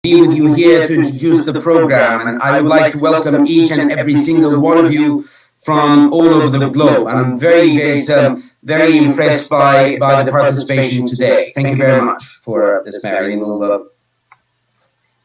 be with you here to introduce the program, and I would like to welcome each and every single one of you from all over the globe. I'm very impressed by the participation today. Thank you very much for this, Mary.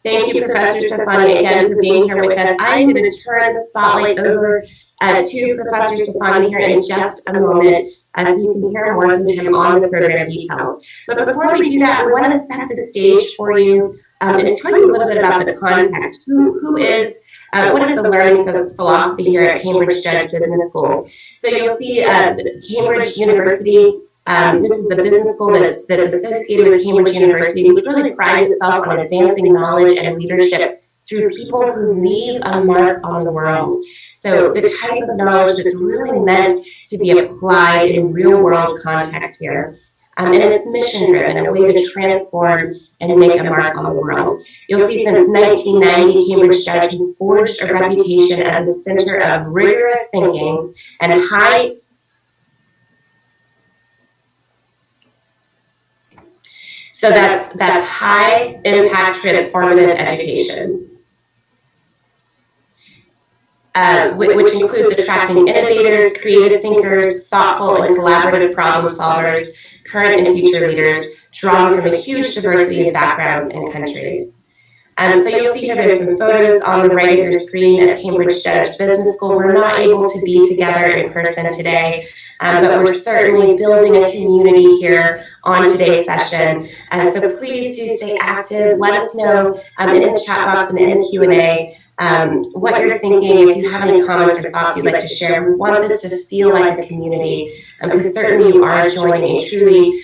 Thank you, Professor Stefani, again for being here with us. I'm going to turn the spotlight over to Professor Stefani here in just a moment, so you can hear more from him on the program details. But before we do that, we want to set the stage for you and tell you a little bit about the context. What is the learning philosophy here at Cambridge Judge Business School? So you'll see Cambridge University. This is the business school that's associated with Cambridge University, which really prides itself on advancing knowledge and leadership through people who leave a mark on the world. So the type of knowledge that's really meant to be applied in real-world context here. And it's mission-driven, a way to transform and make a mark on the world. You'll see since 1990, Cambridge Judge has forged a reputation as a center of rigorous thinking and high impact transformative education. Which includes attracting innovators, creative thinkers, thoughtful and collaborative problem solvers, current and future leaders, drawn from a huge diversity of backgrounds and countries. So you'll see here there's some photos on the right of your screen at Cambridge Judge Business School. We're not able to be together in person today, but we're certainly building a community here on today's session. So please do stay active. Let us know in the chat box and in the Q&A what you're thinking. If you have any comments or thoughts you'd like to share, we want this to feel like a community, because certainly you are joining a truly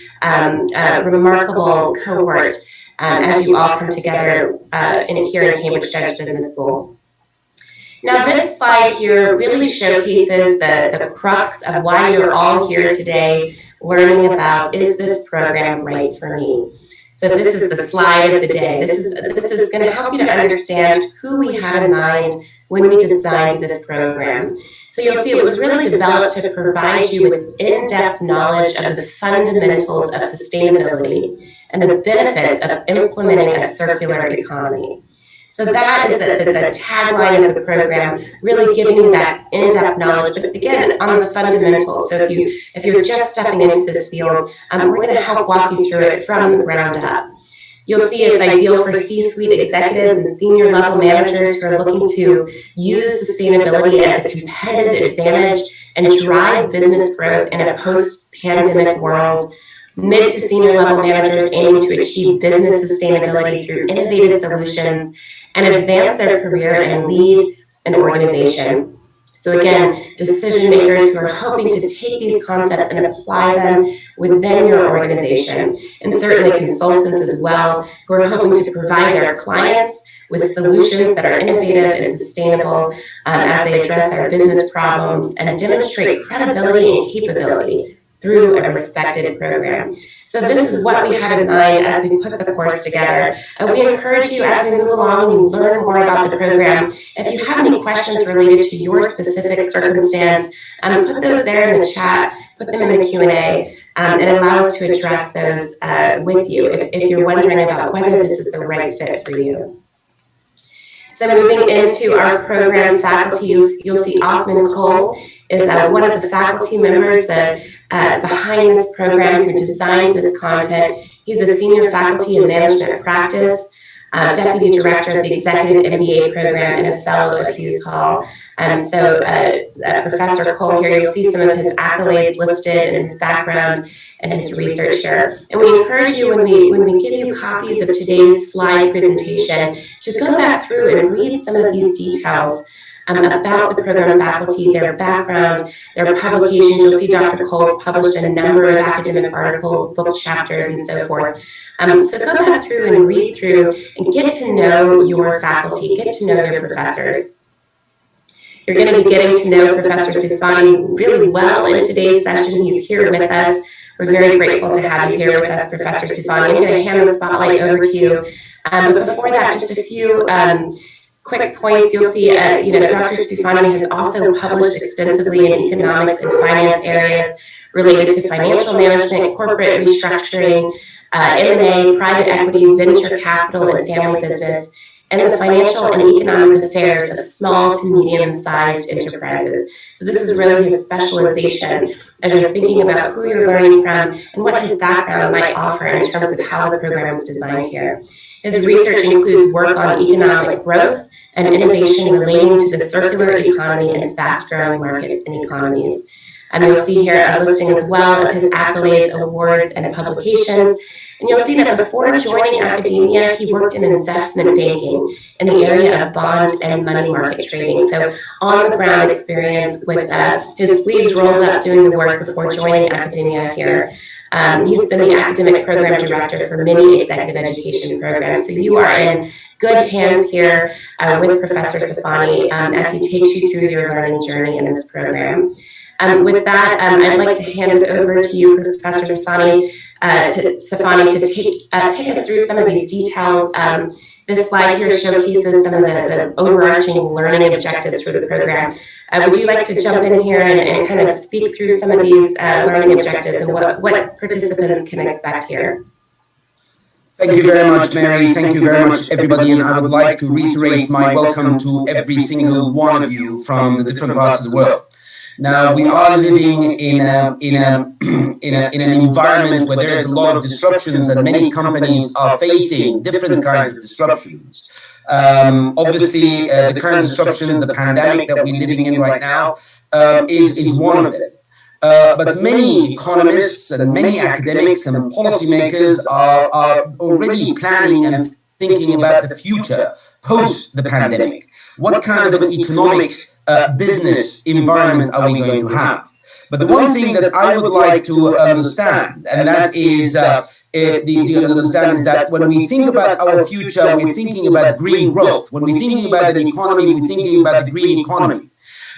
remarkable cohort as you all come together here in Cambridge Judge Business School. Now, this slide here really showcases the crux of why you're all here today learning about, is this program right for me? So this is the slide of the day. This is going to help you to understand who we had in mind when we designed this program. So you'll see it was really developed to provide you with in-depth knowledge of the fundamentals of sustainability and the benefits of implementing a circular economy. So that is the tagline of the program, really giving you that in-depth knowledge, but again, on the fundamentals. So if you're just stepping into this field, we're going to help walk you through it from the ground up. You'll see it's ideal for C-suite executives and senior level managers who are looking to use sustainability as a competitive advantage and drive business growth in a post-pandemic world. Mid to senior level managers aiming to achieve business sustainability through innovative solutions and advance their career and lead an organization. So again, decision makers who are hoping to take these concepts and apply them within your organization, and certainly consultants as well, who are hoping to provide their clients with solutions that are innovative and sustainable as they address their business problems and demonstrate credibility and capability through a respected program. So this is what we had in mind as we put the course together. We encourage you as we move along and you learn more about the program. If you have any questions related to your specific circumstance, put those there in the chat, put them in the Q&A, and allow us to address those with you if you're wondering about whether this is the right fit for you. So moving into our program faculty, you'll see Othman Cole is one of the faculty members behind this program who designed this content. He's a senior faculty in management practice, deputy director of the executive MBA program, and a fellow of Hughes Hall. Professor Cole here, you'll see some of his accolades listed and his background and his research here. And we encourage you when we give you copies of today's slide presentation to go back through and read some of these details about the program faculty, their background, their publications. You'll see Dr. Cole's published a number of academic articles, book chapters, and so forth. So go back through and read through and get to know your faculty, get to know your professors. You're going to be getting to know Professor Stefani really well in today's session. He's here with us. We're very grateful to have you here with us, Professor Stefani. I'm going to hand the spotlight over to you. But before that, just a few quick points. You'll see, Dr. Stefani has also published extensively in economics and finance areas related to financial management, corporate restructuring, M&A, private equity, venture capital, and family business, and the financial and economic affairs of small to medium-sized enterprises. So this is really his specialization as you're thinking about who you're learning from and what his background might offer in terms of how the program is designed here. His research includes work on economic growth and innovation relating to the circular economy and fast-growing markets and economies. You'll see here a listing as well of his accolades, awards, and publications. And you'll see that before joining academia, he worked in investment banking in the area of bond and money market trading. So on-the-ground experience with his sleeves rolled up doing the work before joining academia here. He's been the academic program director for many executive education programs. So you are in good hands here with Professor Safani as he takes you through your learning journey in this program. With that, I'd like to hand it over to you, Professor Safani, to take us through some of these details. This slide here showcases some of the overarching learning objectives for the program. Would you like to jump in here and kind of speak through some of these learning objectives and what participants can expect here? Thank you very much, Mary. Thank you very much, everybody. And I would like to reiterate my welcome to every single one of you from the different parts of the world. Now, we are living in an environment where there is a lot of disruptions, and many companies are facing different kinds of disruptions. Obviously, the current disruptions, the pandemic that we're living in right now, is one of them. But many economists and many academics and policymakers are already planning and thinking about the future post the pandemic. What kind of an economic business environment are we going to have? But the one thing that I would like to understand, and that is the understand is that when we think about our future, we're thinking about green growth. When we're thinking about an economy, we're thinking about the green economy.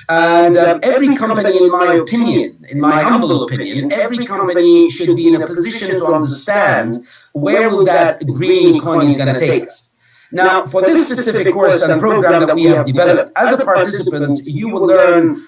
And every company, in my opinion, in my humble opinion, every company should be in a position to understand where will that green economy is going to take us. Now, for this specific course and program that we have developed, as a participant, you will learn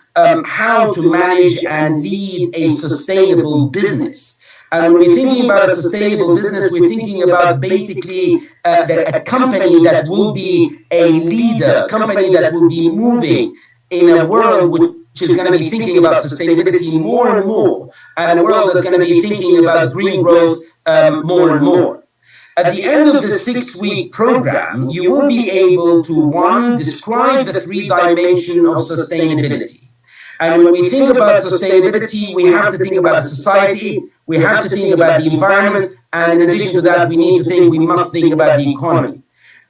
how to manage and lead a sustainable business. And when we're thinking about a sustainable business, we're thinking about basically a company that will be a leader, a company that will be moving in a world which is going to be thinking about sustainability more and more, and a world that's going to be thinking about green growth more and more. At the end of the 6-week program, you will be able to, one, describe the 3 dimensions of sustainability. And when we think about sustainability, we have to think about the society, we have to think about the environment, and in addition to that, we must think about the economy.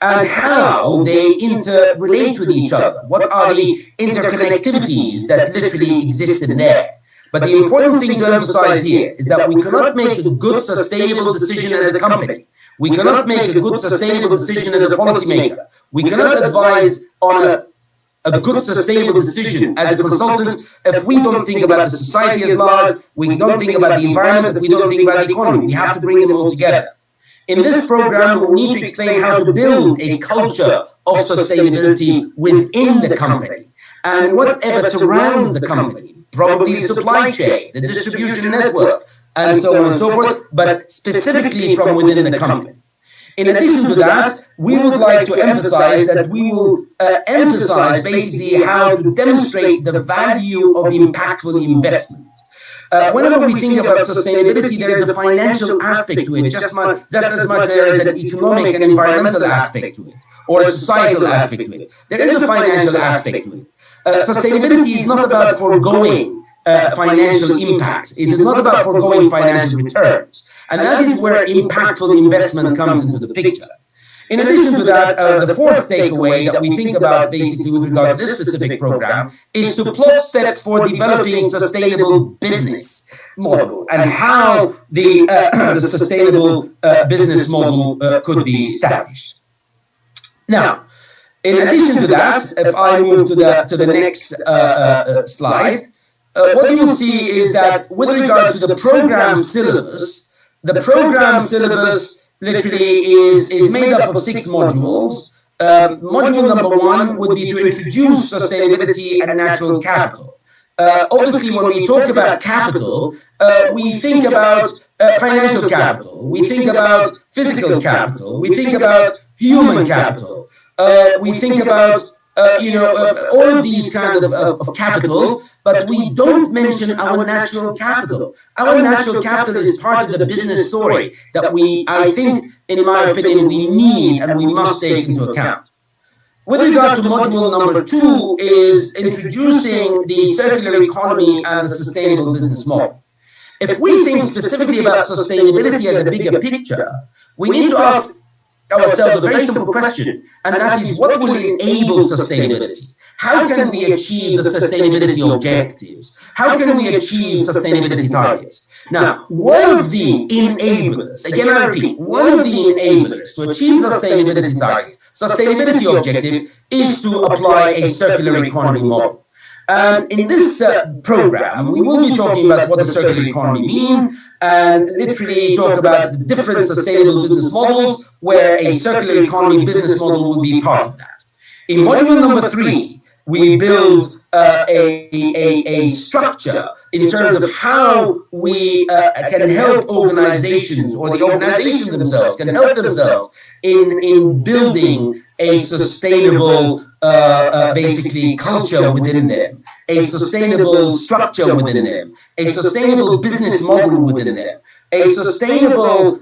And how they interrelate with each other. What are the interconnectivities that literally exist in there? But the important thing to emphasize here is that we cannot make a good sustainable decision as a company. We cannot make a good sustainable decision as a policymaker. We cannot advise on a good sustainable decision as a consultant if we don't think about the society as large, we don't think about the environment, if we don't think about the economy. We have to bring them all together. In this program, we'll need to explain how to build a culture of sustainability within the company and whatever surrounds the company, probably the supply chain, the distribution network, and so on and so forth, but specifically from within the company. In addition to that, we would like to emphasize that we will emphasize basically how to demonstrate the value of impactful investment. Whenever we think about sustainability, there is a financial aspect to it, just as much there is an economic and environmental aspect to it, or a societal aspect to it. There is a financial aspect to it. Sustainability is not about foregoing financial impacts. It is not about foregoing financial returns. And that is where impactful investment comes into the picture. In addition to that, the fourth takeaway that we think about basically with regard to this specific program is to plot steps for developing sustainable business model and how the sustainable business model could be established. Now, in addition to that, if I move to the next slide, what you will see is that with regard to the program syllabus literally is made up of 6 modules. Module number 1 would be to introduce sustainability and natural capital. obviously, when we talk about capital, we think about financial capital, we think about physical capital, we think about human capital, we think about all of these kind of capitals, but we don't mention our natural capital. Our natural capital is part of the business story that I think, in my opinion, we need and we must take into account. With regard to module number 2 is introducing the circular economy and the sustainable business model. If we think specifically about sustainability as a bigger picture, we need to ask ourselves a very simple question, and that is, what will enable sustainability? How can we achieve the sustainability objectives? How can we achieve sustainability targets? Now, one of the enablers, again I repeat, one of the enablers to achieve sustainability targets, sustainability objective, is to apply a circular economy model. In this program, we will be talking about what the circular economy means, and literally talk about the different sustainable business models where a circular economy business model will be part of that. In module number 3, we build a structure in terms of how we can help organizations, or the organizations themselves can help themselves in building a sustainable basically culture within them, a sustainable structure within them, a sustainable business model within them, a sustainable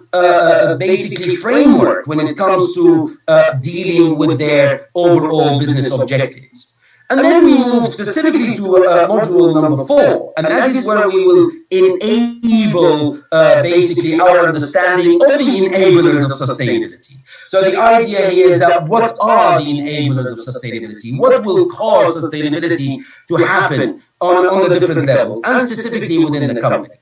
basically framework when it comes to dealing with their overall business objectives. And then we move specifically to module number 4, and that is where we will enable basically our understanding of the enablers of sustainability. So the idea here is that what are the enablers of sustainability? What will cause sustainability to happen on the different levels, and specifically within the company?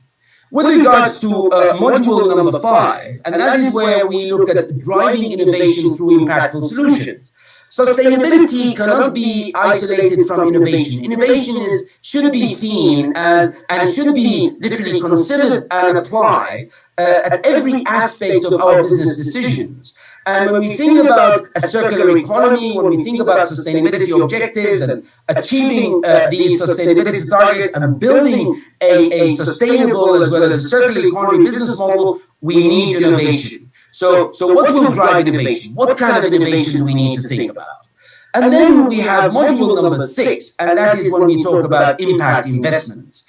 With regards to module number 5, and that is where we look at driving innovation through impactful solutions. Sustainability cannot be isolated from innovation. Innovation should be seen as, and should be literally considered and applied at every aspect of our business decisions. And when we think about a circular economy, when we think about sustainability objectives and achieving these sustainability targets and building a sustainable as well as a circular economy business model, we need innovation. So what will drive innovation? What kind of innovation do we need to think about? And then we have module number 6, and that is when we talk about impact investments.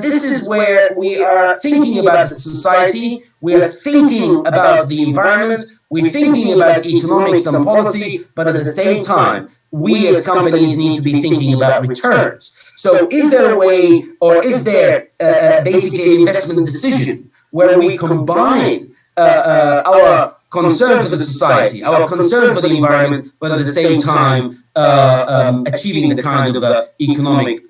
This is where we are thinking about society, we are thinking about the environment, we're thinking about economics and policy, but at the same time, we as companies need to be thinking about returns. So is there a way, or is there basically an investment decision where we combine our concern for the society, our concern for the environment, but at the same time achieving the kind of economic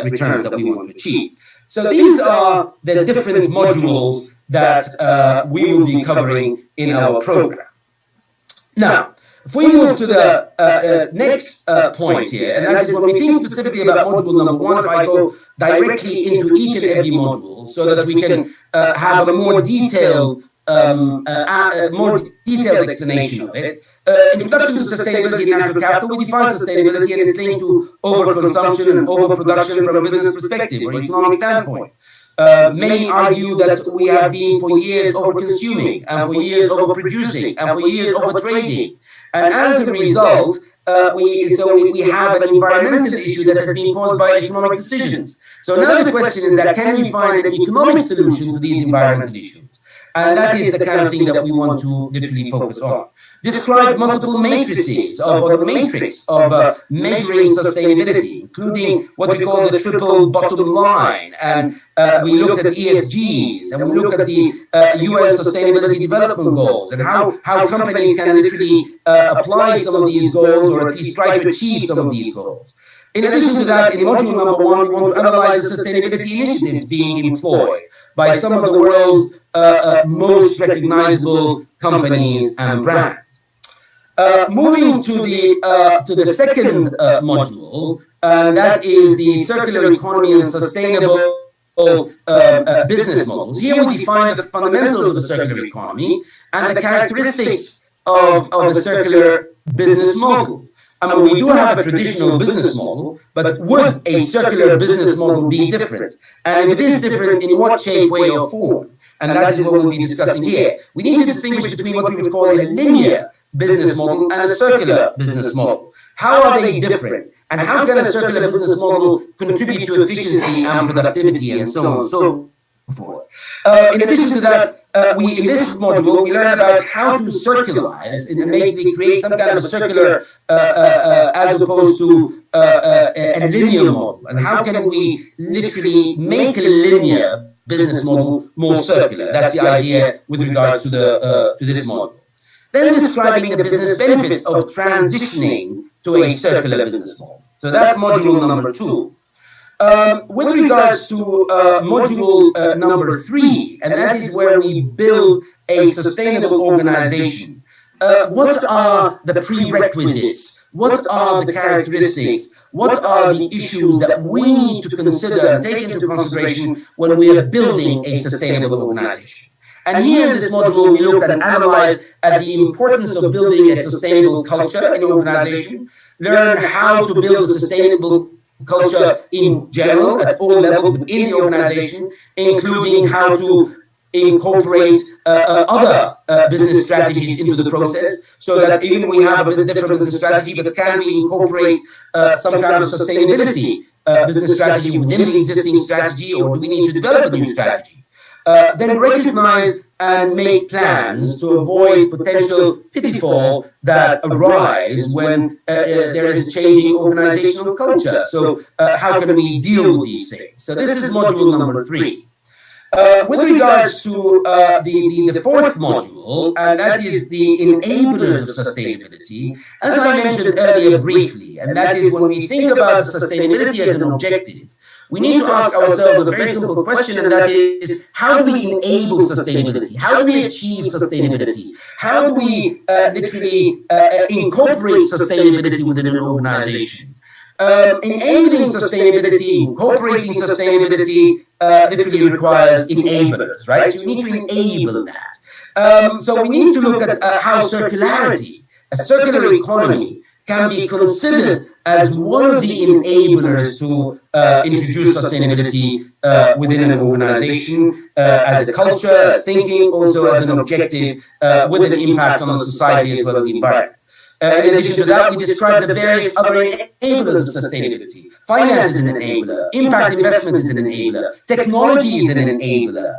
returns that we want to achieve. So these are the different modules that we will be covering in our program. Now, if we move to the next point here, and that is when we think specifically about module number 1, if I go directly into each and every module so that we can have a more detailed explanation of it. Introduction to sustainability and natural capital. We define sustainability and it's linked to overconsumption and overproduction from a business perspective or economic standpoint. Many argue that we have been for years over-consuming and for years over-producing and for years over-trading. And as a result, we have an environmental issue that has been caused by economic decisions. So now the question is that, can we find an economic solution to these environmental issues? And that is the kind of thing that we want to literally focus on. Describe multiple matrices or the matrix of measuring sustainability, including what we call the triple bottom line. And we look at ESGs, and we look at the UN Sustainability Development Goals, and how companies can literally apply some of these goals, or at least try to achieve some of these goals. In addition to that, in module number 1, we want to analyze the sustainability initiatives being employed by some of the world's most recognizable companies and brands. Moving to the second module, and that is the circular economy and sustainable business models. Here we define the fundamentals of a circular economy and the characteristics of a circular business model. I mean, we do have a traditional business model, but would a circular business model be different? And if it is different, in what shape, way, or form? And that is what we'll be discussing here. We need to distinguish between what we would call a linear business model and a circular business model. How are they different? And how can a circular business model contribute to efficiency and productivity and so on and so forth? In addition to that, in this module, we learn about how to circularize and create some kind of a circular as opposed to a linear model. And how can we literally make a linear business model more circular? That's the idea with regards to this module. Then describing the business benefits of transitioning to a circular business model. So that's module number 2. With regards to module number 3, and that is where we build a sustainable organization. What are the prerequisites? What are the characteristics? What are the issues that we need to consider and take into consideration when we are building a sustainable organization? And here in this module, we look and analyze at the importance of building a sustainable culture in an organization, learn how to build a sustainable culture in general at all levels within the organization, including how to incorporate other business strategies into the process, so that even we have a different business strategy, but can we incorporate some kind of sustainability business strategy within the existing strategy, or do we need to develop a new strategy? Then recognize and make plans to avoid potential pitfall that arise when there is a changing organizational culture. So how can we deal with these things? So this is module number 3. With regards to the 4th module, and that is the enablers of sustainability, as I mentioned earlier briefly, and that is when we think about sustainability as an objective, we need to ask ourselves a very simple question, and that is, how do we enable sustainability? How do we achieve sustainability? How do we literally incorporate sustainability within an organization? Enabling sustainability, incorporating sustainability literally requires enablers, right? So we need to enable that. So we need to look at how circularity, a circular economy, can be considered as one of the enablers to introduce sustainability within an organization, as a culture, as thinking, also as an objective with an impact on the society as well as the environment. In addition to that, we describe the various other enablers of sustainability. Finance is an enabler. Impact investment is an enabler. Technology is an enabler.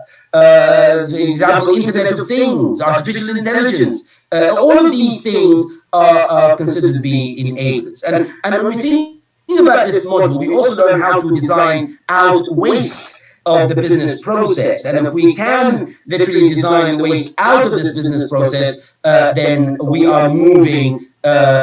For example, Internet of Things, artificial intelligence. All of these things are considered to be enablers. And when we think about this module, we also learn how to design out waste of the business process. And if we can literally design the waste out of this business process, then we are moving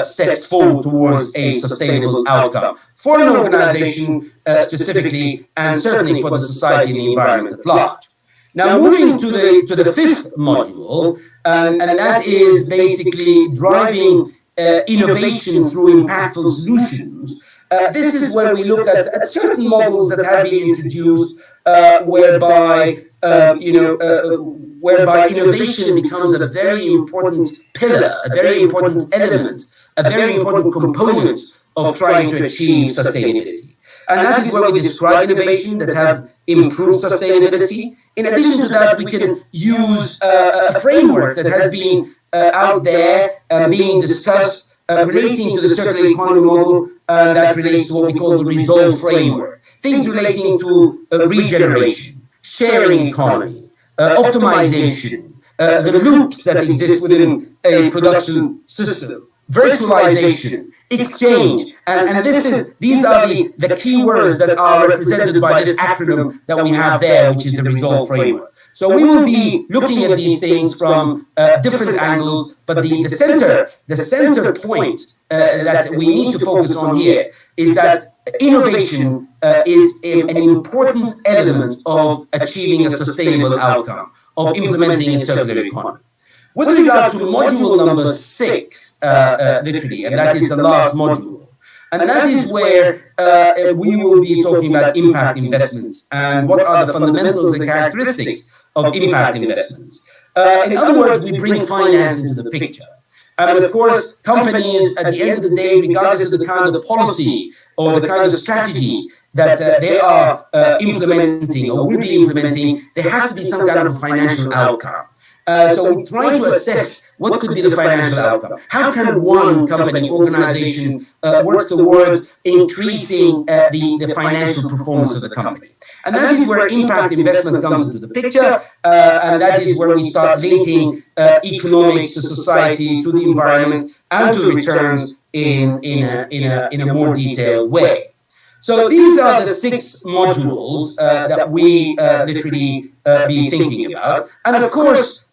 steps forward towards a sustainable outcome for an organization specifically, and certainly for the society and the environment at large. Now, moving to the 5th module, and that is basically driving innovation through impactful solutions. This is where we look at certain models that have been introduced, whereby innovation becomes a very important pillar, a very important element, a very important component of trying to achieve sustainability. And that is where we describe innovation that have improved sustainability. In addition to that, we can use a framework that has been out there being discussed relating to the circular economy model, and that relates to what we call the resolve framework. Things relating to regeneration, sharing economy, optimization, the loops that exist within a production system, virtualization, exchange, and these are the key words that are represented by this acronym that we have there, which is the resolve framework. So we will be looking at these things from different angles, but the center point that we need to focus on here is that innovation is an important element of achieving a sustainable outcome, of implementing a circular economy. With regard to module number 6, literally, and that is the last module, and that is where we will be talking about impact investments and what are the fundamentals and characteristics of impact investments. In other words, we bring finance into the picture. And of course, companies, at the end of the day, regardless of the kind of policy or the kind of strategy that they are implementing or will be implementing, there has to be some kind of financial outcome. So we try to assess what could be the financial outcome. How can one company, organization work toward increasing the financial performance of the company? And that is where impact investment comes into the picture, and that is where we start linking economics to society, to the environment, and to returns in a more detailed way. So these are the 6 modules that we literally be thinking about. And of course,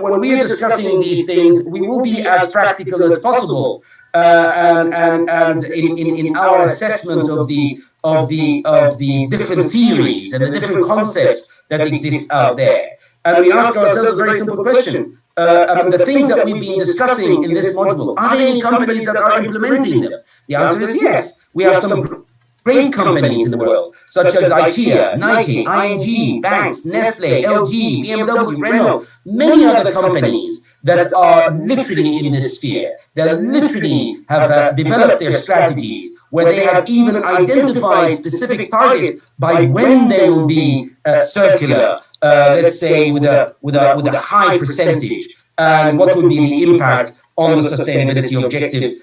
when we are discussing these things, we will be as practical as possible and in our assessment of the different theories and the different concepts that exist out there. And we ask ourselves a very simple question. The things that we've been discussing in this module, are there any companies that are implementing them? The answer is yes. We have some great companies in the world, such as IKEA, Nike, ING, banks, Nestle, LG, BMW, Renault, many other companies that are literally in this sphere, that literally have developed their strategies, where they have even identified specific targets by when they will be circular, let's say with a high percentage, and what would be the impact on the sustainability objectives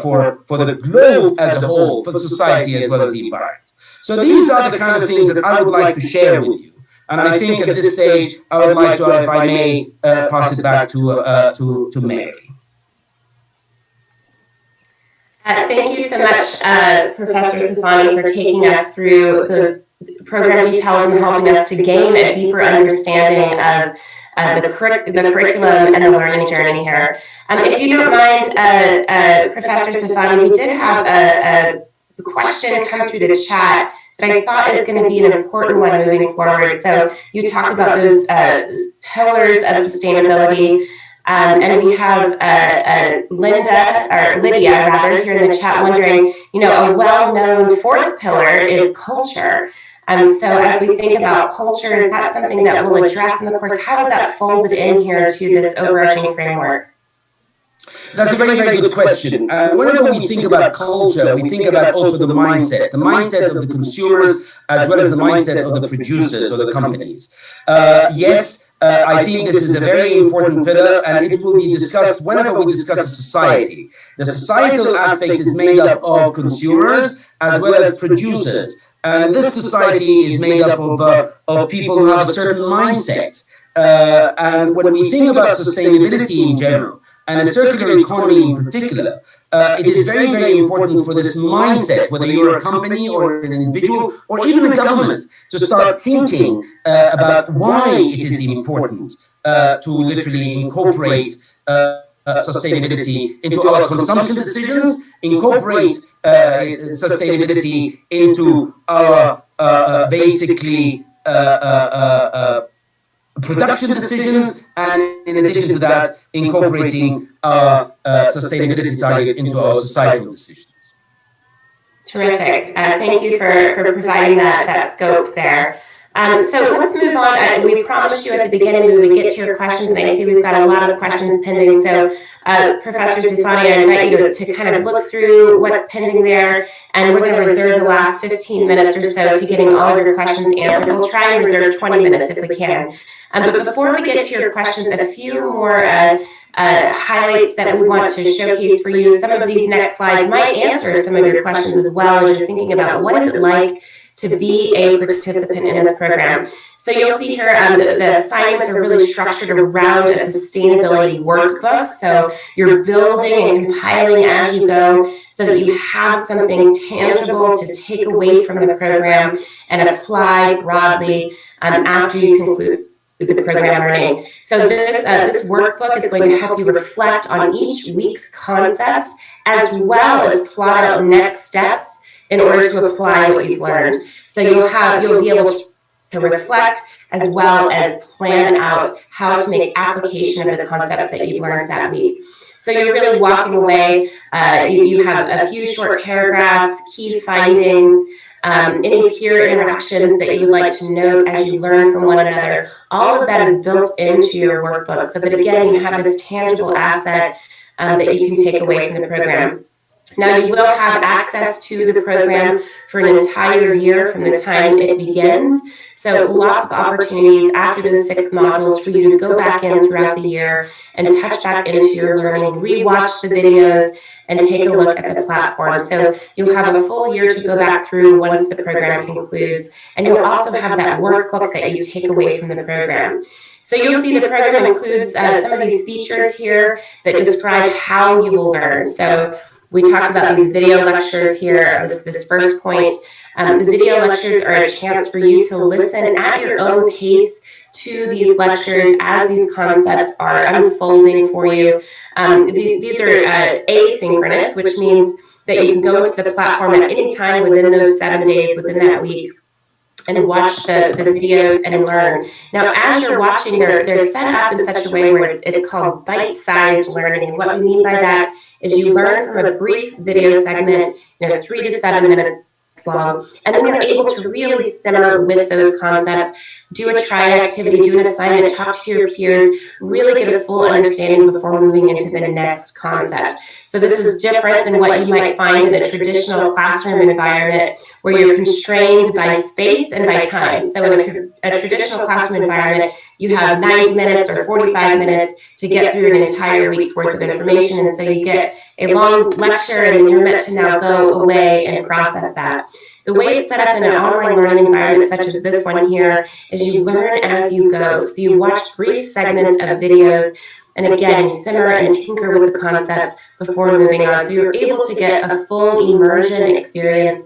for the globe as a whole, for society as well as the environment. So these are the kind of things that I would like to share with you. And I think at this stage, I would like to, if I may, pass it back to Mary. Thank you so much, Professor Safani, for taking us through those program details and helping us to gain a deeper understanding of the curriculum and the learning journey here. If you don't mind, Professor Safani, we did have a question come through the chat that I thought is going to be an important one moving forward. So you talked about those pillars of sustainability. And we have Lydia here in the chat wondering, a well-known 4th pillar is culture. So as we think about culture, is that something that we'll address in the course? How is that folded in here to this overarching framework? That's a very, very good question. Whenever we think about culture, we think about also the mindset of the consumers, as well as the mindset of the producers or the companies. Yes, I think this is a very important pillar, and it will be discussed whenever we discuss a society. The societal aspect is made up of consumers as well as producers. And this society is made up of people who have a certain mindset. And when we think about sustainability in general, and a circular economy in particular, it is very, very important for this mindset, whether you're a company or an individual or even a government, to start thinking about why it is important to literally incorporate sustainability into our consumption decisions, incorporate sustainability into our basically production decisions, and in addition to that, incorporating our sustainability target into our societal decisions. Terrific. Thank you for providing that scope there. So let's move on. We promised you at the beginning we would get to your questions, and I see we've got a lot of questions pending. So Professor Safani, I invite you to kind of look through what's pending there, and we're going to reserve the last 15 minutes or so to getting all of your questions answered. We'll try and reserve 20 minutes if we can. But before we get to your questions, a few more highlights that we want to showcase for you. Some of these next slides might answer some of your questions as well as you're thinking about what is it like to be a participant in this program. So you'll see here the assignments are really structured around a sustainability workbook. So you're building and compiling as you go so that you have something tangible to take away from the program and apply broadly after you conclude the program learning. So this workbook is going to help you reflect on each week's concepts as well as plot out next steps in order to apply what you've learned. So you'll be able to reflect as well as plan out how to make application of the concepts that you've learned that week. So you're really walking away. You have a few short paragraphs, key findings, any peer interactions that you would like to note as you learn from one another. All of that is built into your workbook so that, again, you have this tangible asset that you can take away from the program. Now, you will have access to the program for an entire year from the time it begins. So lots of opportunities after those 6 modules for you to go back in throughout the year and touch back into your learning, rewatch the videos, and take a look at the platform. So you'll have a full year to go back through once the program concludes. And you'll also have that workbook that you take away from the program. So you'll see the program includes some of these features here that describe how you will learn. So we talked about these video lectures here, this first point. The video lectures are a chance for you to listen at your own pace to these lectures as these concepts are unfolding for you. These are asynchronous, which means that you can go into the platform at any time within those 7 days, within that week, and watch the video and learn. Now, as you're watching, they're set up in such a way where it's called bite-sized learning. And what we mean by that is you learn from a brief video segment, 3 to 7 minutes long, and then you're able to really simmer with those concepts, do a try activity, do an assignment, talk to your peers, really get a full understanding before moving into the next concept. So this is different than what you might find in a traditional classroom environment where you're constrained by space and by time. So in a traditional classroom environment, you have 90 minutes or 45 minutes to get through an entire week's worth of information. And so you get a long lecture and then you're meant to now go away and process that. The way it's set up in an online learning environment such as this one here is you learn as you go. So you watch brief segments of videos, and again, you simmer and tinker with the concepts before moving on. So you're able to get a full immersion experience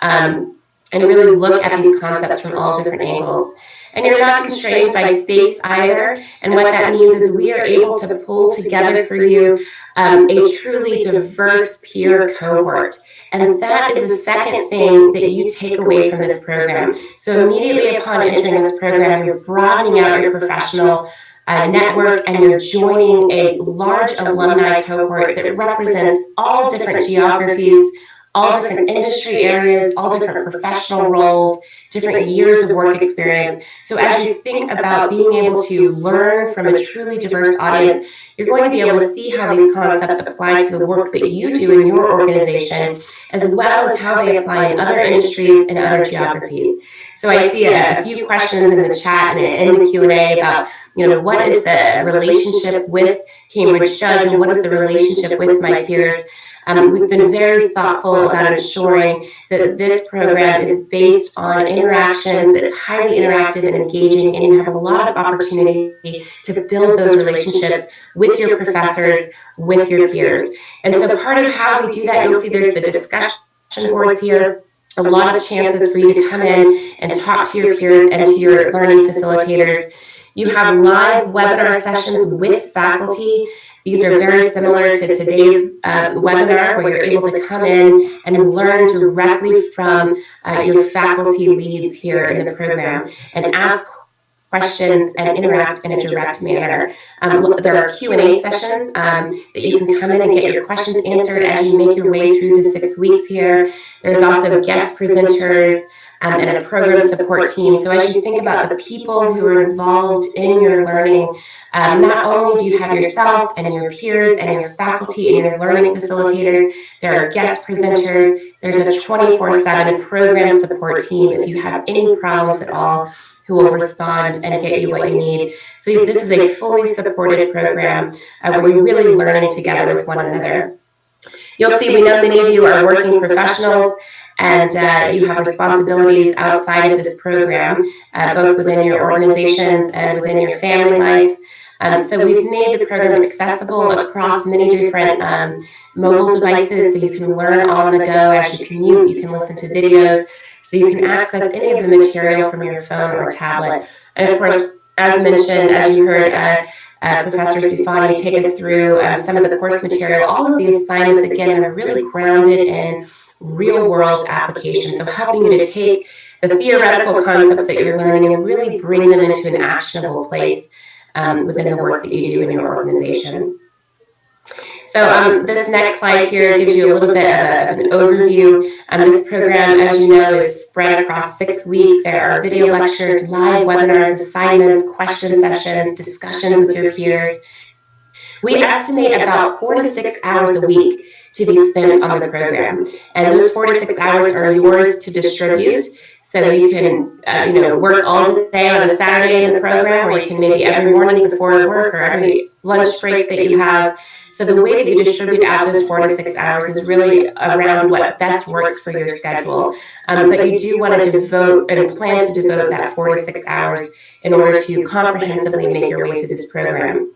and really look at these concepts from all different angles. And you're not constrained by space either. And what that means is we are able to pull together for you a truly diverse peer cohort. And that is the second thing that you take away from this program. So immediately upon entering this program, you're broadening out your professional network, and you're joining a large alumni cohort that represents all different geographies, all different industry areas, all different professional roles, different years of work experience. So as you think about being able to learn from a truly diverse audience, you're going to be able to see how these concepts apply to the work that you do in your organization, as well as how they apply in other industries and other geographies. So I see a few questions in the chat and in the Q&A about, what is the relationship with Cambridge Judge and what is the relationship with my peers? We've been very thoughtful about ensuring that this program is based on interactions, that it's highly interactive and engaging, and you have a lot of opportunity to build those relationships with your professors, with your peers. And so part of how we do that, you'll see there's the discussion boards here, a lot of chances for you to come in and talk to your peers and to your learning facilitators. You have live webinar sessions with faculty. These are very similar to today's webinar, where you're able to come in and learn directly from your faculty leads here in the program and ask questions and interact in a direct manner. There are Q&A sessions that you can come in and get your questions answered as you make your way through the 6 weeks here. There's also guest presenters and a program support team. So as you think about the people who are involved in your learning, not only do you have yourself and your peers and your faculty and your learning facilitators, there are guest presenters, there's a 24/7 program support team if you have any problems at all, who will respond and get you what you need. So this is a fully supported program where you're really learning together with one another. You'll see we know many of you are working professionals, and you have responsibilities outside of this program, both within your organizations and within your family life. So we've made the program accessible across many different mobile devices, so you can learn on the go as you commute, you can listen to videos, so you can access any of the material from your phone or tablet. And of course, as mentioned, as you heard Professor Sufani take us through some of the course material, all of the assignments, again, are really grounded in real-world application, so helping you to take the theoretical concepts that you're learning and really bring them into an actionable place within the work that you do in your organization. So this next slide here gives you a little bit of an overview. This program, as you know, is spread across 6 weeks. There are video lectures, live webinars, assignments, question sessions, discussions with your peers. We estimate about 4 to 6 hours a week to be spent on the program. And those 4 to 6 hours are yours to distribute. So you can, work all day on a Saturday in the program, or you can maybe every morning before work or every lunch break that you have. So the way that you distribute out those 4 to 6 hours is really around what best works for your schedule. But you do want to devote and plan to devote that 4 to 6 hours in order to comprehensively make your way through this program.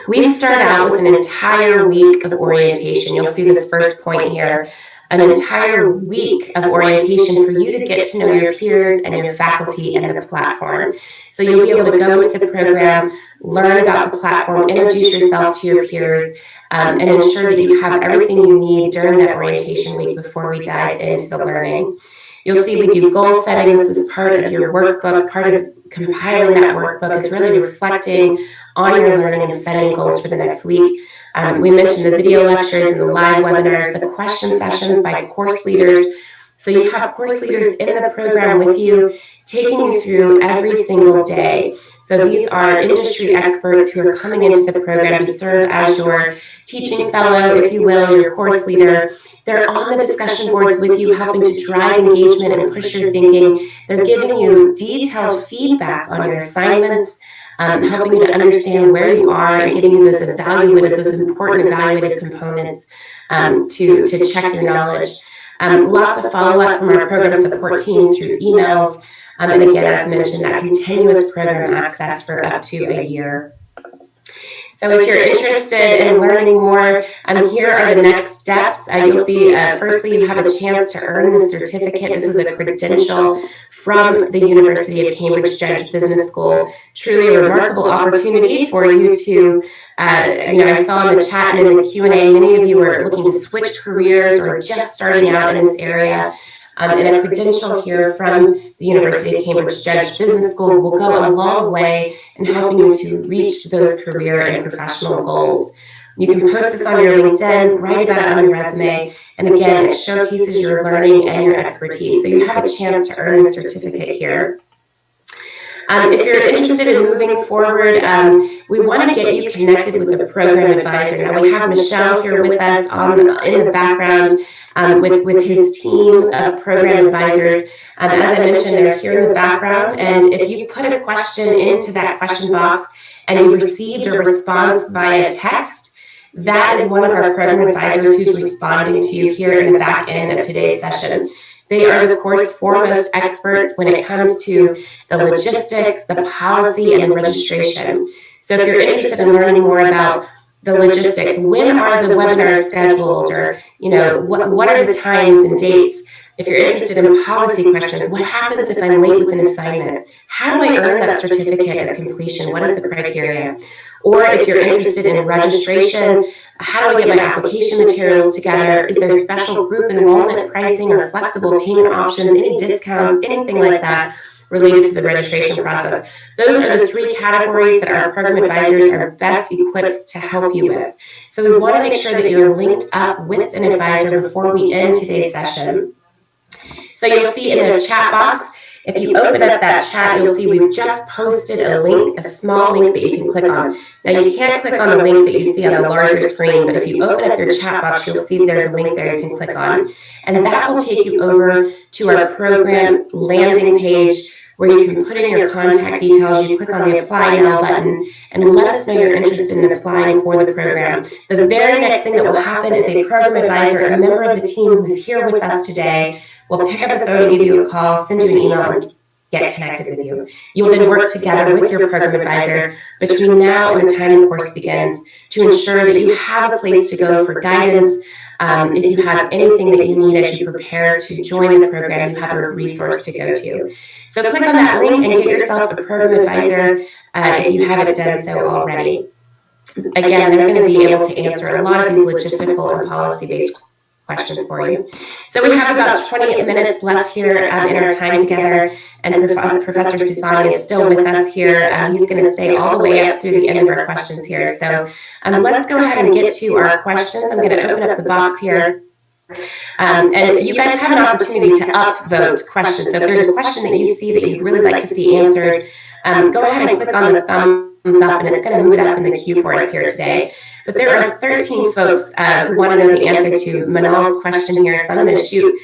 We start out with an entire week of orientation. You'll see this first point here. An entire week of orientation for you to get to know your peers and your faculty and the platform. So you'll be able to go into the program, learn about the platform, introduce yourself to your peers, and ensure that you have everything you need during that orientation week before we dive into the learning. You'll see we do goal setting. This is part of your workbook. Part of compiling that workbook is really reflecting on your learning and setting goals for the next week. We mentioned the video lectures and the live webinars, the question sessions by course leaders. So you have course leaders in the program with you, taking you through every single day. So these are industry experts who are coming into the program to serve as your teaching fellow, if you will, your course leader. They're on the discussion boards with you, helping to drive engagement and push your thinking. They're giving you detailed feedback on your assignments, helping you to understand where you are and giving you those important evaluative components to check your knowledge. Lots of follow-up from our program support team through emails. And again, as mentioned, that continuous program access for up to a year. So if you're interested in learning more, here are the next steps. You'll see, firstly, you have a chance to earn the certificate. This is a credential from the University of Cambridge Judge Business School. Truly a remarkable opportunity for you to, I saw in the chat and in the Q&A, many of you are looking to switch careers or just starting out in this area. And a credential here from the University of Cambridge Judge Business School will go a long way in helping you to reach those career and professional goals. You can post this on your LinkedIn, write about it on your resume, and again, it showcases your learning and your expertise. So you have a chance to earn the certificate here. If you're interested in moving forward, we want to get you connected with a program advisor. Now we have Michelle here with us in the background with his team of program advisors. As I mentioned, they're here in the background, and if you put a question into that question box and you received a response via text, that is one of our program advisors who's responding to you here in the back end of today's session. They are the course foremost experts when it comes to the logistics, the policy, and the registration. So if you're interested in learning more about the logistics, when are the webinars scheduled, or what are the times and dates? If you're interested in policy questions, what happens if I'm late with an assignment? How do I earn that certificate of completion? What is the criteria? Or if you're interested in registration, how do I get my application materials together? Is there special group enrollment pricing or flexible payment options, any discounts, anything like that related to the registration process? Those are the three categories that our program advisors are best equipped to help you with. So we want to make sure that you're linked up with an advisor before we end today's session. So you'll see in the chat box, if you open up that chat, you'll see we've just posted a link, a small link that you can click on. Now you can't click on the link that you see on the larger screen, but if you open up your chat box, you'll see there's a link there you can click on. And that will take you over to our program landing page, where you can put in your contact details. You click on the Apply Now button and let us know you're interested in applying for the program. The very next thing that will happen is a program advisor, a member of the team who's here with us today, will pick up the phone, give you a call, send you an email, and get connected with you. You will then work together with your program advisor between now and the time the course begins to ensure that you have a place to go for guidance. If you have anything that you need as you prepare to join the program, you have a resource to go to. So click on that link and get yourself a program advisor if you haven't done so already. Again, they're going to be able to answer a lot of these logistical and policy-based questions for you. So we have about 20 minutes left here in our time together, and Professor Sufani is still with us here. He's going to stay all the way up through the end of our questions here. So let's go ahead and get to our questions. I'm going to open up the box here. And you guys have an opportunity to upvote questions. So if there's a question that you see that you'd really like to see answered, go ahead and click on the thumb up, and it's going to move it up in the queue for us here today. But there are 13 folks who want to know the answer to Manal's question here, so I'm going to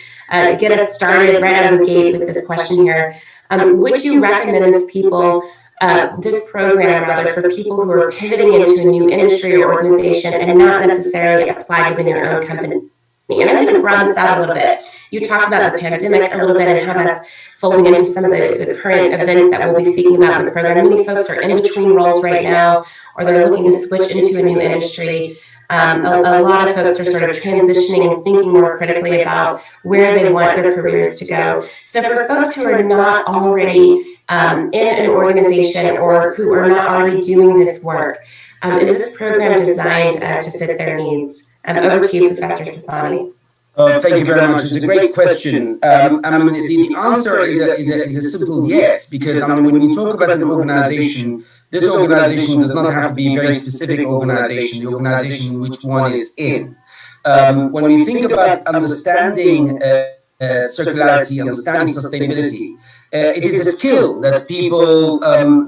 get us started right out of the gate with this question here. Would you recommend this program rather for people who are pivoting into a new industry or organization and not necessarily applied within your own company? And I'm going to broaden this out a little bit. You talked about the pandemic a little bit and how that's folding into some of the current events that we'll be speaking about in the program. Many folks are in between roles right now, or they're looking to switch into a new industry. A lot of folks are sort of transitioning and thinking more critically about where they want their careers to go. So for folks who are not already in an organization or who are not already doing this work, is this program designed to fit their needs? Over to you, Professor Safani. Thank you very much. It's a great question. The answer is a simple yes, because when we talk about an organization, this organization does not have to be a very specific organization, the organization which one is in. When we think about understanding circularity, understanding sustainability, it is a skill that people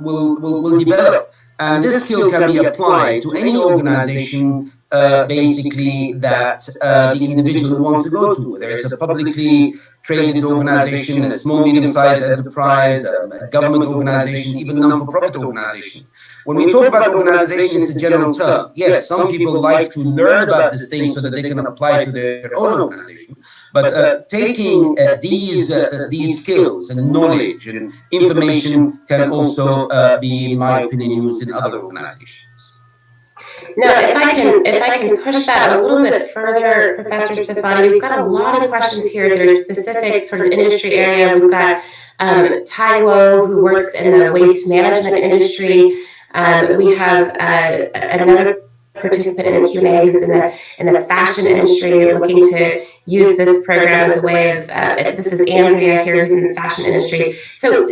will develop. And this skill can be applied to any organization basically that the individual wants to go to. There is a publicly traded organization, a small, medium-sized enterprise, a government organization, even non-for-profit organization. When we talk about organization, it's a general term. Yes, some people like to learn about this thing so that they can apply it to their own organization. But taking these skills and knowledge and information can also be, in my opinion, used in other organizations. Now, if I can push that a little bit further, Professor Stefani, we've got a lot of questions here that are specific sort of industry area. We've got Taiwo, who works in the waste management industry. We have another participant in the Q&A who's in the fashion industry, looking to use this program as a way of, this is Andrea here, who's in the fashion industry. So,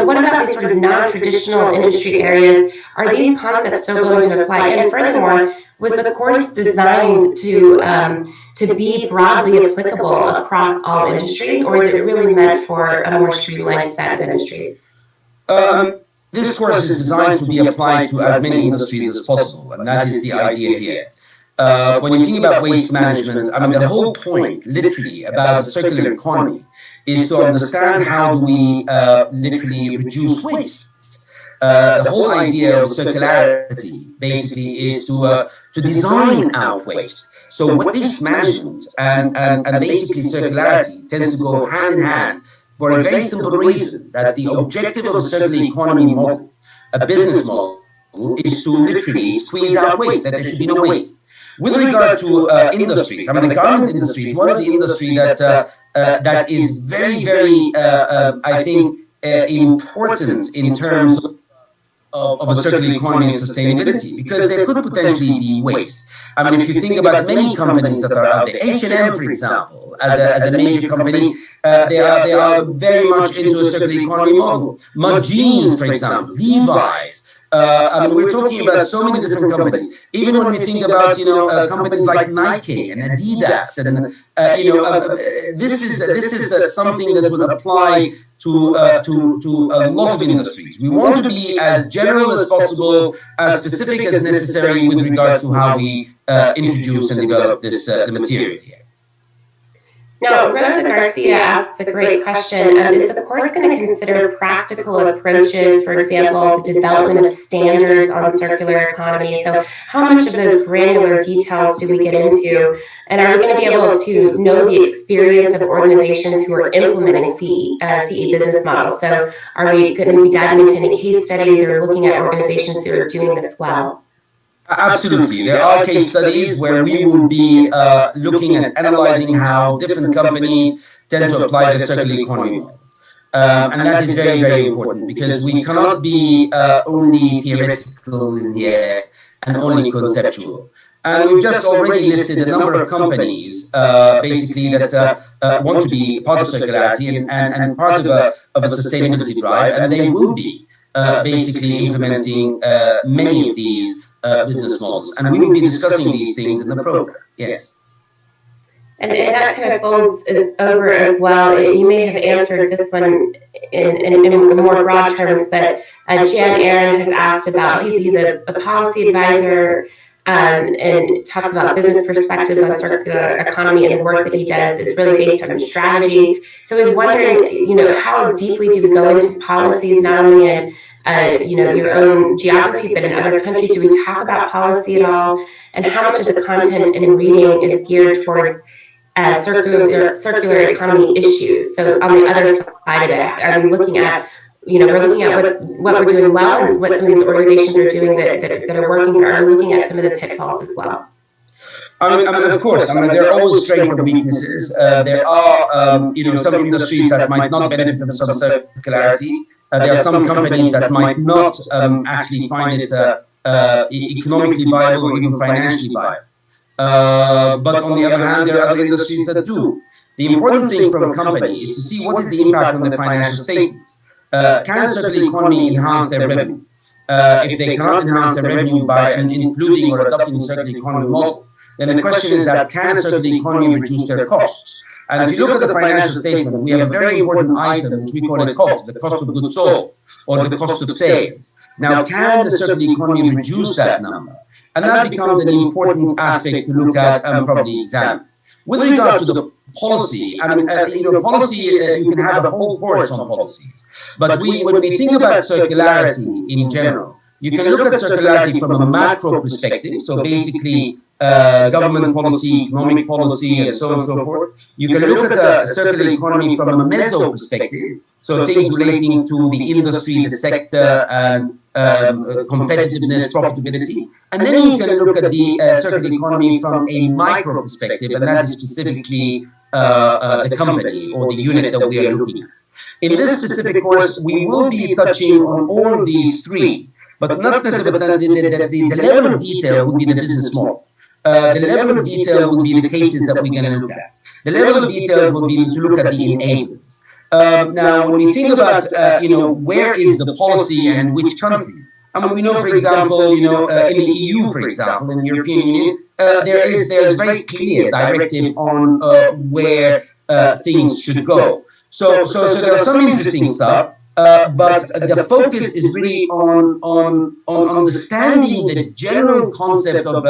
what about these sort of non-traditional industry areas? Are these concepts still going to apply? And furthermore, was the course designed to be broadly applicable across all industries, or is it really meant for a more streamlined set of industries? This course is designed to be applied to as many industries as possible, and that is the idea here. When you think about waste management, the whole point, literally, about a circular economy is to understand how do we literally reduce waste. The whole idea of circularity, basically, is to design out waste. So waste management and basically circularity tends to go hand in hand, for a very simple reason, that the objective of a circular economy model, a business model, is to literally squeeze out waste, that there should be no waste. With regard to industries, the garment industry is one of the industries that is very, very, I think, important in terms of a circular economy and sustainability, because there could potentially be waste. If you think about many companies that are out there, H&M, for example, as a major company, they are very much into a circular economy model. Mud Jeans, for example, Levi's. We're talking about so many different companies. Even when we think about companies like Nike and Adidas, and this is something that would apply to a lot of industries. We want to be as general as possible, as specific as necessary with regards to how we introduce and develop this the material here. Now, Rosa Garcia asks a great question. Is the course going to consider practical approaches, for example, the development of standards on circular economy? So how much of those granular details do we get into? And are we going to be able to know the experience of organizations who are implementing CE business models? So are we going to be diving into any case studies or looking at organizations who are doing this well? Absolutely. There are case studies where we will be looking at analyzing how different companies tend to apply the circular economy model. And that is very, very important, because we cannot be only theoretical in here and only conceptual. And we've just already listed a number of companies, basically, that want to be part of circularity and part of a sustainability drive, and they will be basically implementing many of these business models, and we will be discussing these things in the program. Yes. And that kind of folds over as well. You may have answered this one in more broad terms, but Jan Aaron has asked about, he's a policy advisor and talks about business perspectives on circular economy, and the work that he does is really based on strategy. So he's wondering, how deeply do we go into policies, not only in your own geography, but in other countries? Do we talk about policy at all? And how much of the content and reading is geared towards circular economy issues? So on the other side of it, are we looking at, we're looking at what we're doing well and what some of these organizations are doing that are working, or are we looking at some of the pitfalls as well? Of course, there are always strengths and weaknesses. There are, some industries that might not benefit from some circularity. There are some companies that might not actually find it economically viable or even financially viable. But on the other hand, there are other industries that do. The important thing from a company is to see what is the impact on the financial statements. Can a circular economy enhance their revenue? If they cannot enhance their revenue by including or adopting a circular economy model, then the question is that can a circular economy reduce their costs? And if you look at the financial statement, we have a very important item which we call a cost, the cost of goods sold, or the cost of sales. Now, can the circular economy reduce that number? And that becomes an important aspect to look at and probably examine. With regard to the policy, policy, you can have a whole course on policies. But when we think about circularity in general, you can look at circularity from a macro perspective, so basically government policy, economic policy, and so on and so forth. You can look at a circular economy from a meso perspective, so things relating to the industry, the sector, and competitiveness, profitability. And then you can look at the circular economy from a micro perspective, and that is specifically the company or the unit that we are looking at. In this specific course, we will be touching on all of these three, but not necessarily the level of detail would be the business model. The level of detail will be the cases that we're going to look at. The level of detail will be to look at the enablers. Now, when we think about, where is the policy and which country? We know, for example, in the EU, for example, in the European Union, there's very clear directive on where things should go. So there are some interesting stuff. But the focus is really on understanding the general concept of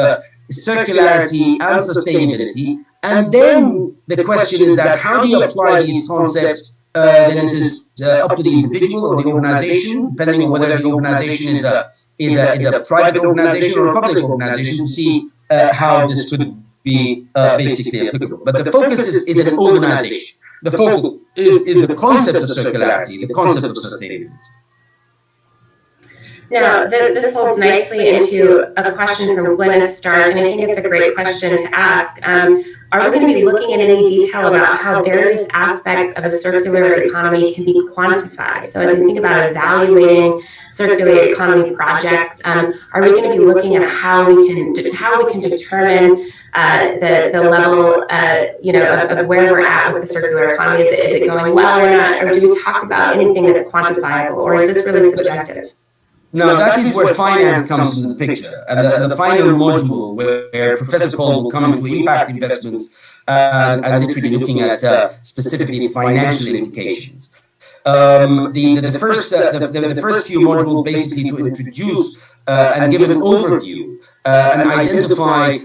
circularity and sustainability. And then the question is that how do you apply these concepts? Then it is up to the individual or the organization, depending on whether the organization is a private organization or a public organization, to see how this could be basically applicable. But the focus is an organization. The focus is the concept of circularity, the concept of sustainability. Now, this holds nicely into a question from Glennis Stark, and I think it's a great question to ask. Are we going to be looking at any detail about how various aspects of a circular economy can be quantified? So as we think about evaluating circular economy projects, are we going to be looking at how we can determine the level, of where we're at with the circular economy? Is it going well or not? Or do we talk about anything that's quantifiable, or is this really subjective? No, that is where finance comes into the picture, and the final module where Professor Cole will come into impact investments and literally looking at specifically financial implications. The first few modules basically to introduce and give an overview and identify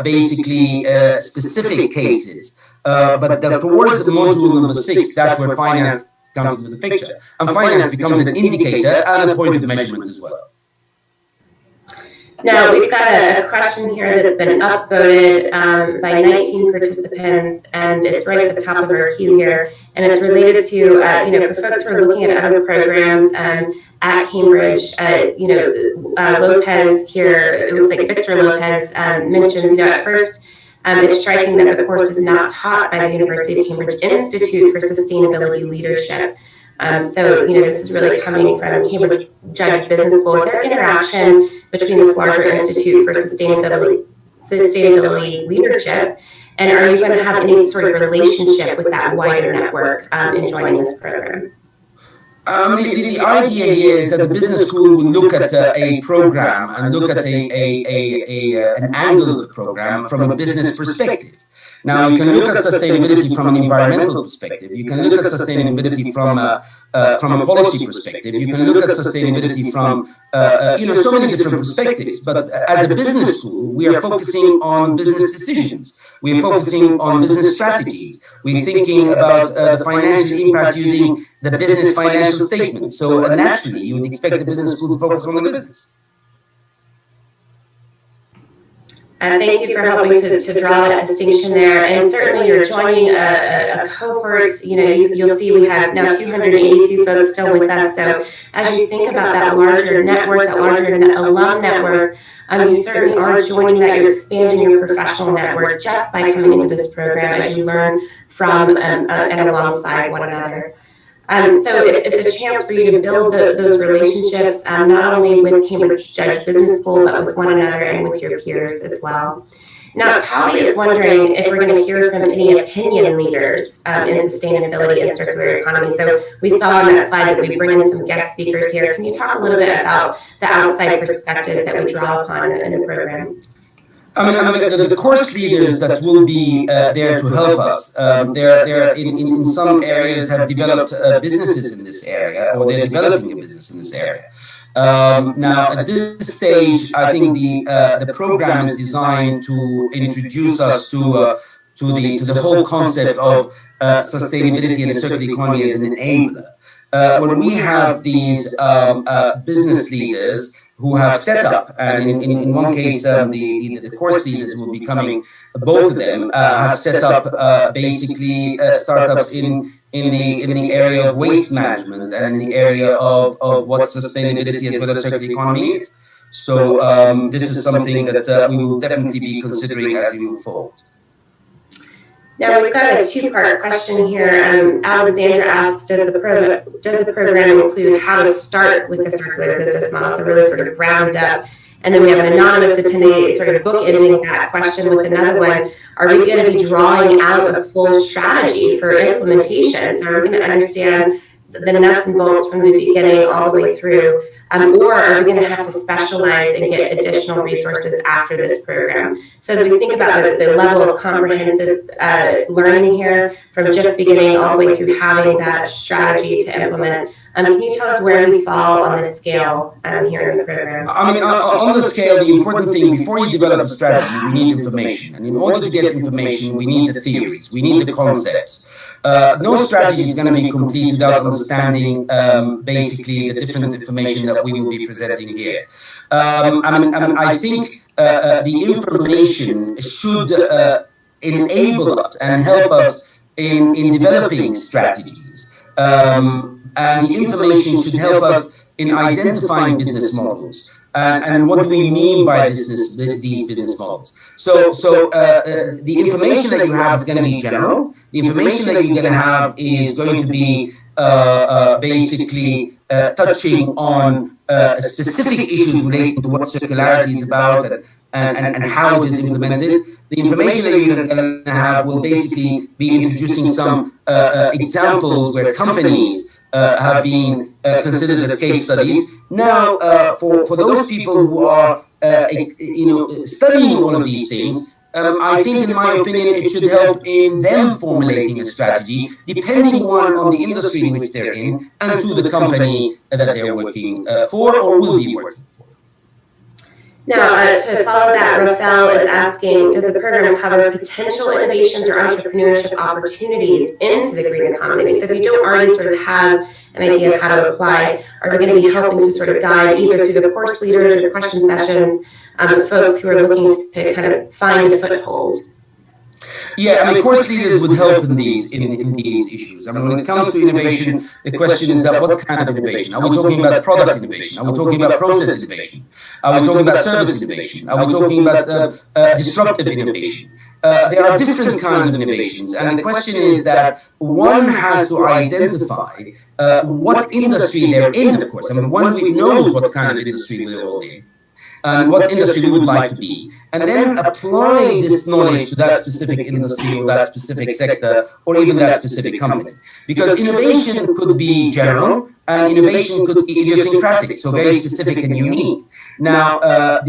basically specific cases. But towards the module number 6, that's where finance comes into the picture. And finance becomes an indicator and a point of measurement as well. Now, we've got a question here that's been upvoted by 19 participants, and it's right at the top of our queue here. And it's related to, for folks who are looking at other programs at Cambridge, Lopez here, it looks like Victor Lopez mentions, at first, it's striking that the course is not taught by the University of Cambridge Institute for Sustainability Leadership. So, this is really coming from Cambridge Judge Business School. Is there interaction between this larger Institute for Sustainability Leadership, and are you going to have any sort of relationship with that wider network in joining this program? The idea here is that the business school will look at a program and look at an angle of the program from a business perspective. Now, you can look at sustainability from an environmental perspective. You can look at sustainability from a policy perspective. You can look at sustainability from so many different perspectives. But as a business school, we are focusing on business decisions. We are focusing on business strategies. We're thinking about the financial impact using the business financial statement. So naturally, you would expect the business school to focus on the business. Thank you for helping to draw that distinction there. And certainly you're joining a cohort, you'll see we have now 282 folks still with us. So as you think about that larger network, that larger alum network, you certainly are joining that. You're expanding your professional network just by coming into this program as you learn from and alongside one another. So it's a chance for you to build those relationships, not only with Cambridge Judge Business School, but with one another and with your peers as well. Now, Tali is wondering if we're going to hear from any opinion leaders in sustainability and circular economy. So we saw on that slide that we bring in some guest speakers here. Can you talk a little bit about the outside perspectives that we draw upon in the program? The course leaders that will be there to help us, they're in some areas have developed businesses in this area, or they're developing a business in this area. Now, at this stage, I think the program is designed to introduce us to the whole concept of sustainability and the circular economy as an enabler. When we have these business leaders who have set up, and in one case, the course leaders will be coming, both of them have set up basically startups in the area of waste management and in the area of what sustainability as well as circular economy is. So this is something that we will definitely be considering as we move forward. Now we've got a two-part question here. Alexandra asks, does the program include how to start with a circular business model? So really sort of ground up. And then we have an anonymous attendee sort of bookending that question with another one. Are we going to be drawing out a full strategy for implementation? So are we going to understand the nuts and bolts from the beginning all the way through? Or are we going to have to specialize and get additional resources after this program? So as we think about the level of comprehensive learning here, from just beginning all the way through having that strategy to implement, can you tell us where we fall on the scale here in the program? On the scale, the important thing, before you develop a strategy, we need information. And in order to get information, we need the theories, we need the concepts. No strategy is going to be complete without understanding basically the different information that we will be presenting here. I think the information should enable us and help us in developing strategies. And the information should help us in identifying business models. And what do we mean by these business models? So the information that you have is going to be general. The information that you're going to have is going to be basically touching on specific issues relating to what circularity is about and how it is implemented. The information that you're going to have will basically be introducing some examples where companies have been considered as case studies. Now, for those people who are studying all of these things, I think, in my opinion, it should help in them formulating a strategy, depending on the industry in which they're in and to the company that they're working for or will be working for. Now, to follow that, Rafael is asking, does the program cover potential innovations or entrepreneurship opportunities into the green economy? So if you don't already sort of have an idea of how to apply, are we going to be helping to sort of guide either through the course leaders or question sessions, folks who are looking to kind of find a foothold? Yeah, course leaders would help in these issues. When it comes to innovation, the question is that what kind of innovation? Are we talking about product innovation? Are we talking about process innovation? Are we talking about service innovation? Are we talking about disruptive innovation? There are different kinds of innovations, and the question is that one has to identify what industry they're in, of course. One knows what kind of industry we're all in. And what industry we would like to be, and then apply this knowledge to that specific industry or that specific sector or even that specific company. Because innovation could be general and innovation could be idiosyncratic, so very specific and unique. Now,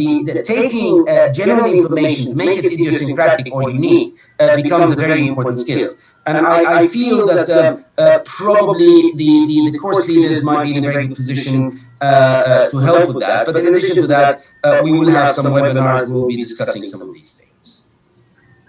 the taking general information to make it idiosyncratic or unique becomes a very important skill. And I feel that probably the course leaders might be in a very good position to help with that. But in addition to that, we will have some webinars where we'll be discussing some of these things.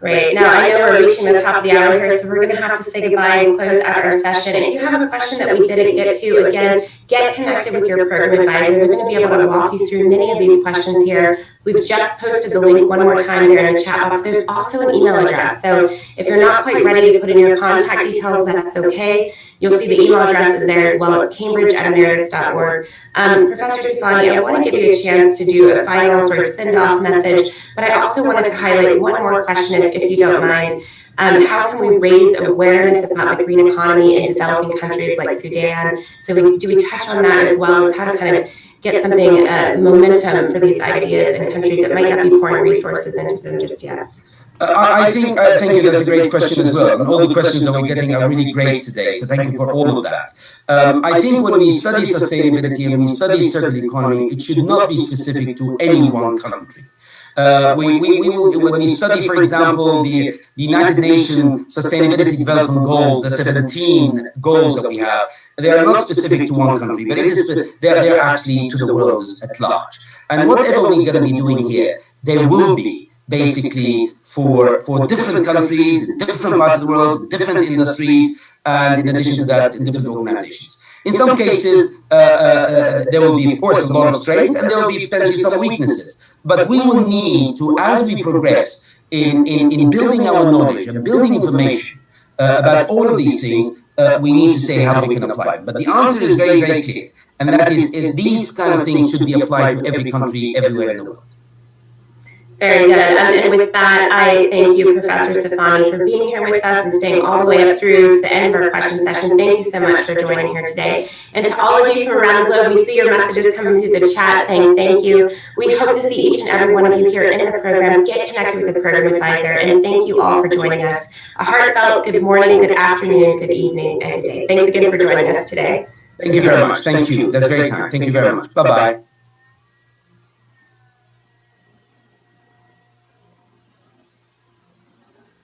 Great. Now, I know we're reaching the top of the hour here, so we're going to have to say goodbye and close out our session. If you have a question that we didn't get to, again, get connected with your program advisor. They're going to be able to walk you through many of these questions here. We've just posted the link one more time there in the chat box. There's also an email address. So if you're not quite ready to put in your contact details, that's okay. You'll see the email address is there as well. It's cambridge@emeritus.org. Professor Sifani, I want to give you a chance to do a final sort of send-off message, but I also wanted to highlight one more question, if you don't mind. How can we raise awareness about the green economy in developing countries like Sudan? So do we touch on that as well as how to kind of get something momentum for these ideas in countries that might not be pouring resources into them just yet? I think that's a great question as well. And all the questions that we're getting are really great today. So thank you for all of that. I think when we study sustainability and we study circular economy, it should not be specific to any one country. When we study, for example, the United Nations Sustainability Development Goals, the 17 goals that we have, they are not specific to one country, but they're actually to the world at large. And whatever we're going to be doing here, there will be basically for different countries, in different parts of the world, different industries, and in addition to that, in different organizations. In some cases, there will be, of course, a lot of strength, and there will be potentially some weaknesses. But we will need to, as we progress in building our knowledge and building information about all of these things, we need to say how we can apply them. But the answer is very, very clear, and that is these kind of things should be applied to every country, everywhere in the world. Very good. And with that, I thank you, Professor Sifani, for being here with us and staying all the way up through to the end of our question session. Thank you so much for joining here today. And to all of you from around the globe, we see your messages coming through the chat saying thank you. We hope to see each and every one of you here in the program. Get connected with the program advisor, and thank you all for joining us. A heartfelt good morning, good afternoon, good evening, and good day. Thanks again for joining us today. Thank you very much. Thank you. That's very kind. Thank you very much. Bye-bye.